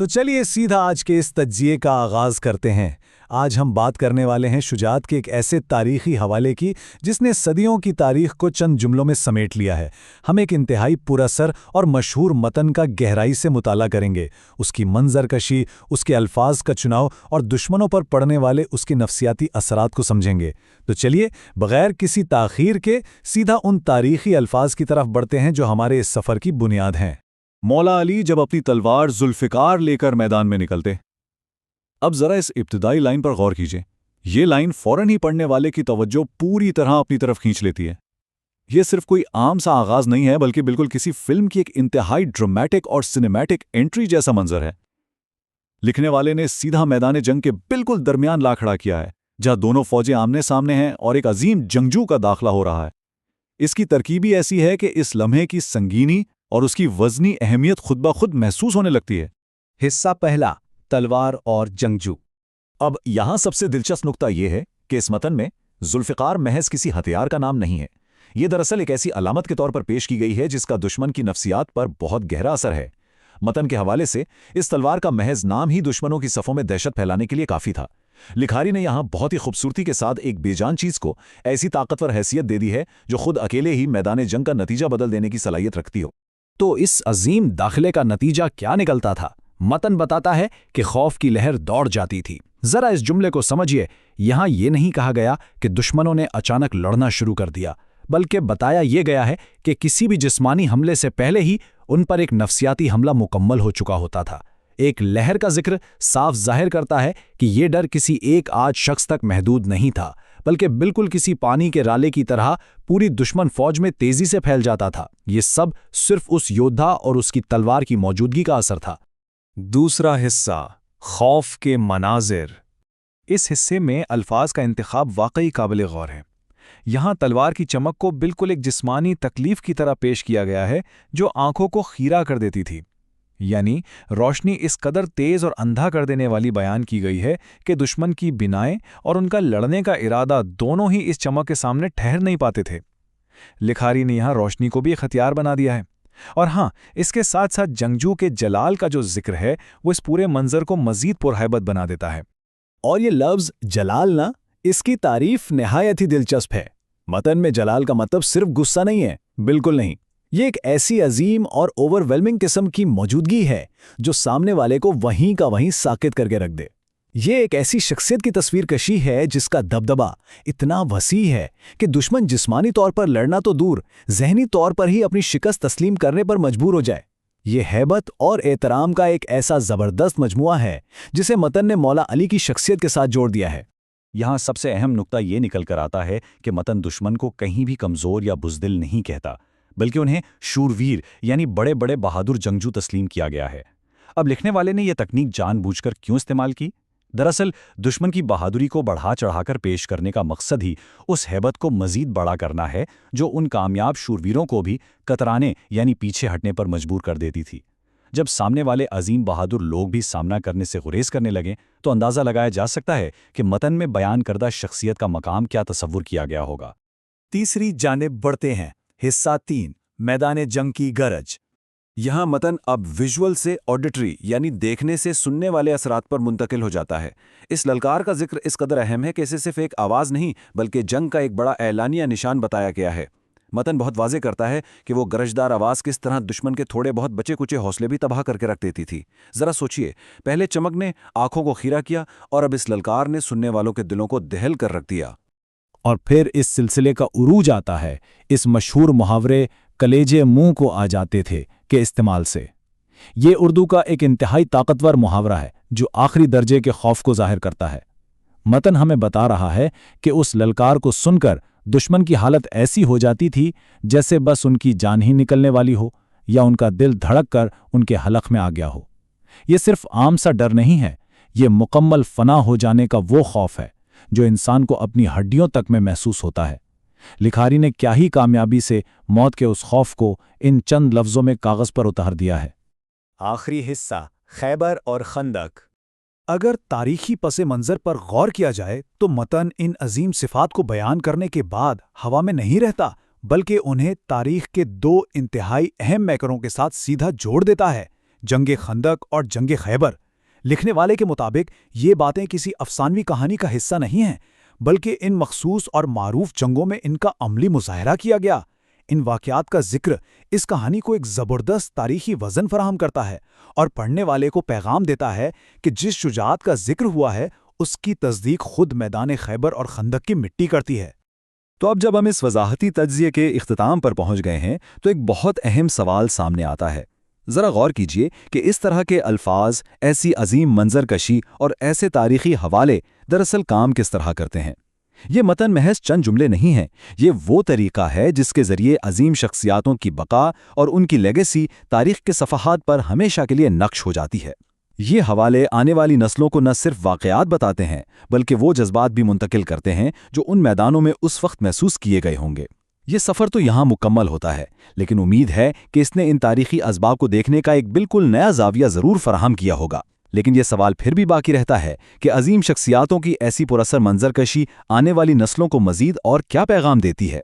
تو چلیے سیدھا آج کے اس تجزیے کا آغاز کرتے ہیں۔ آج ہم بات کرنے والے ہیں شجاعت کے ایک ایسے تاریخی حوالے کی جس نے صدیوں کی تاریخ کو چند جملوں میں سمیٹ لیا ہے۔ ہم ایک انتہائی پراثر اور مشہور متن کا گہرائی سے مطالعہ کریں گے، اس کی منظر کشی، اس کے الفاظ کا چناؤ اور دشمنوں پر پڑنے والے اس کے نفسیاتی اثرات کو سمجھیں گے۔ تو چلیے بغیر کسی تاخیر کے سیدھا ان تاریخی الفاظ کی طرف بڑھتے ہیں جو ہمارے اس سفر کی بنیاد ہیں۔ مولا علی جب اپنی تلوار ذوالفقار لے کر میدان میں نکلتے۔ اب ذرا اس ابتدائی لائن پر غور کیجیے۔ یہ لائن فوراً ہی پڑھنے والے کی توجہ پوری طرح اپنی طرف کھینچ لیتی ہے۔ یہ صرف کوئی عام سا آغاز نہیں ہے، بلکہ بالکل کسی فلم کی ایک انتہائی ڈرامیٹک اور سنیمیٹک انٹری جیسا منظر ہے۔ لکھنے والے نے سیدھا میدان جنگ کے بالکل درمیان لا کھڑا کیا ہے، جہاں دونوں فوجیں آمنے سامنے ہیں اور ایک عظیم جنگجو کا داخلہ ہو رہا ہے۔ اس کی ترکیب ہی ایسی ہے کہ اس لمحے کی سنگینی اور اس کی وزنی اہمیت خود بخود محسوس ہونے لگتی ہے۔ حصہ پہلا، تلوار اور جنگجو۔ اب یہاں سب سے دلچسپ نقطہ یہ ہے کہ اس متن میں ذوالفقار محض کسی ہتھیار کا نام نہیں ہے۔ یہ دراصل ایک ایسی علامت کے طور پر پیش کی گئی ہے جس کا دشمن کی نفسیات پر بہت گہرا اثر ہے۔ متن کے حوالے سے اس تلوار کا محض نام ہی دشمنوں کی صفوں میں دہشت پھیلانے کے لیے کافی تھا۔ لکھاری نے یہاں بہت ہی خوبصورتی کے ساتھ ایک بے جان چیز کو ایسی طاقتور حیثیت دے دی ہے جو خود اکیلے ہی میدان جنگ کا نتیجہ بدل دینے کی صلاحیت رکھتی ہو۔ تو اس عظیم داخلے کا نتیجہ کیا نکلتا تھا؟ متن بتاتا ہے کہ خوف کی لہر دوڑ جاتی تھی۔ ذرا اس جملے کو سمجھیے، یہاں یہ نہیں کہا گیا کہ دشمنوں نے اچانک لڑنا شروع کر دیا، بلکہ بتایا یہ گیا ہے کہ کسی بھی جسمانی حملے سے پہلے ہی ان پر ایک نفسیاتی حملہ مکمل ہو چکا ہوتا تھا۔ ایک لہر کا ذکر صاف ظاہر کرتا ہے کہ یہ ڈر کسی ایک آدھ شخص تک محدود نہیں تھا، بلکہ بالکل کسی پانی کے رالے کی طرح پوری دشمن فوج میں تیزی سے پھیل جاتا تھا۔ یہ سب صرف اس یودھا اور اس کی تلوار کی موجودگی کا اثر تھا۔ دوسرا حصہ، خوف کے مناظر۔ اس حصے میں الفاظ کا انتخاب واقعی قابل غور ہے۔ یہاں تلوار کی چمک کو بالکل ایک جسمانی تکلیف کی طرح پیش کیا گیا ہے جو آنکھوں کو خیرہ کر دیتی تھی، یعنی روشنی اس قدر تیز اور اندھا کر دینے والی بیان کی گئی ہے کہ دشمن کی بینائیں اور ان کا لڑنے کا ارادہ دونوں ہی اس چمک کے سامنے ٹھہر نہیں پاتے تھے۔ لکھاری نے یہاں روشنی کو بھی ایک ہتھیار بنا دیا ہے، اور ہاں، اس کے ساتھ ساتھ جنگجو کے جلال کا جو ذکر ہے وہ اس پورے منظر کو مزید پرہیبت بنا دیتا ہے۔ اور یہ لفظ جلال نا، اس کی تعریف نہایت ہی دلچسپ ہے۔ متن میں جلال کا مطلب صرف غصہ نہیں ہے، بالکل نہیں۔ یہ ایک ایسی عظیم اور اوور ویلمنگ قسم کی موجودگی ہے جو سامنے والے کو وہیں کا وہیں ساکت کر کے رکھ دے۔ یہ ایک ایسی شخصیت کی تصویر کشی ہے جس کا دبدبہ اتنا وسیع ہے کہ دشمن جسمانی طور پر لڑنا تو دور، ذہنی طور پر ہی اپنی شکست تسلیم کرنے پر مجبور ہو جائے۔ یہ ہیبت اور احترام کا ایک ایسا زبردست مجموعہ ہے جسے متن نے مولا علی کی شخصیت کے ساتھ جوڑ دیا ہے۔ یہاں سب سے اہم نقطہ یہ نکل کر آتا ہے کہ متن دشمن کو کہیں بھی کمزور یا بزدل نہیں کہتا، بلکہ انہیں شورویر یعنی بڑے بڑے بہادر جنگجو تسلیم کیا گیا ہے۔ اب لکھنے والے نے یہ تکنیک جان بوجھ کر کیوں استعمال کی؟ دراصل دشمن کی بہادری کو بڑھا چڑھا کر پیش کرنے کا مقصد ہی اس ہیبت کو مزید بڑا کرنا ہے جو ان کامیاب شورویروں کو بھی کترانے یعنی پیچھے ہٹنے پر مجبور کر دیتی تھی۔ جب سامنے والے عظیم بہادر لوگ بھی سامنا کرنے سے گریز کرنے لگیں تو اندازہ لگایا جا سکتا ہے کہ متن میں بیان کردہ شخصیت کا مقام کیا تصور کیا گیا ہوگا۔ تیسری جانب بڑھتے ہیں، حصہ 3، میدان جنگ کی گرج۔ یہاں متن اب ویژول سے آڈیٹری یعنی دیکھنے سے سننے والے اثرات پر منتقل ہو جاتا ہے۔ اس للکار کا ذکر اس قدر اہم ہے کہ اسے صرف ایک آواز نہیں بلکہ جنگ کا ایک بڑا اعلانیہ نشان بتایا گیا ہے۔ متن بہت واضح کرتا ہے کہ وہ گرجدار آواز کس طرح دشمن کے تھوڑے بہت بچے کچے حوصلے بھی تباہ کر کے رکھ دیتی تھی۔ ذرا سوچئے، پہلے چمک نے آنکھوں کو خیرہ کیا اور اب اس للکار نے سننے والوں کے دلوں کو دہل کر رکھ دیا۔ اور پھر اس سلسلے کا عروج آتا ہے اس مشہور محاورے کلیجے منہ کو آ جاتے تھے کے استعمال سے۔ یہ اردو کا ایک انتہائی طاقتور محاورہ ہے جو آخری درجے کے خوف کو ظاہر کرتا ہے۔ متن ہمیں بتا رہا ہے کہ اس للکار کو سن کر دشمن کی حالت ایسی ہو جاتی تھی جیسے بس ان کی جان ہی نکلنے والی ہو یا ان کا دل دھڑک کر ان کے حلق میں آ گیا ہو۔ یہ صرف عام سا ڈر نہیں ہے، یہ مکمل فنا ہو جانے کا وہ خوف ہے جو انسان کو اپنی ہڈیوں تک میں محسوس ہوتا ہے۔ لکھاری نے کیا ہی کامیابی سے موت کے اس خوف کو ان چند لفظوں میں کاغذ پر اتار دیا ہے۔ آخری حصہ، خیبر اور خندق۔ اگر تاریخی پس منظر پر غور کیا جائے تو متن ان عظیم صفات کو بیان کرنے کے بعد ہوا میں نہیں رہتا، بلکہ انہیں تاریخ کے دو انتہائی اہم میکروں کے ساتھ سیدھا جوڑ دیتا ہے جنگ خندق اور جنگ خیبر۔ لکھنے والے کے مطابق یہ باتیں کسی افسانوی کہانی کا حصہ نہیں ہیں، بلکہ ان مخصوص اور معروف جنگوں میں ان کا عملی مظاہرہ کیا گیا۔ ان واقعات کا ذکر اس کہانی کو ایک زبردست تاریخی وزن فراہم کرتا ہے اور پڑھنے والے کو پیغام دیتا ہے کہ جس شجاعت کا ذکر ہوا ہے اس کی تصدیق خود میدان خیبر اور خندق کی مٹی کرتی ہے۔ تو اب جب ہم اس وضاحتی تجزیے کے اختتام پر پہنچ گئے ہیں تو ایک بہت اہم سوال سامنے آتا ہے۔ ذرا غور کیجئے کہ اس طرح کے الفاظ، ایسی عظیم منظر کشی اور ایسے تاریخی حوالے دراصل کام کس طرح کرتے ہیں۔ یہ متن محض چند جملے نہیں ہیں، یہ وہ طریقہ ہے جس کے ذریعے عظیم شخصیاتوں کی بقا اور ان کی لیگیسی تاریخ کے صفحات پر ہمیشہ کے لیے نقش ہو جاتی ہے۔ یہ حوالے آنے والی نسلوں کو نہ صرف واقعات بتاتے ہیں بلکہ وہ جذبات بھی منتقل کرتے ہیں جو ان میدانوں میں اس وقت محسوس کیے گئے ہوں گے۔ یہ سفر تو یہاں مکمل ہوتا ہے، لیکن امید ہے کہ اس نے ان تاریخی اسباب کو دیکھنے کا ایک بالکل نیا زاویہ ضرور فراہم کیا ہوگا۔ لیکن یہ سوال پھر بھی باقی رہتا ہے کہ عظیم شخصیاتوں کی ایسی پراثر منظر کشی آنے والی نسلوں کو مزید اور کیا پیغام دیتی ہے۔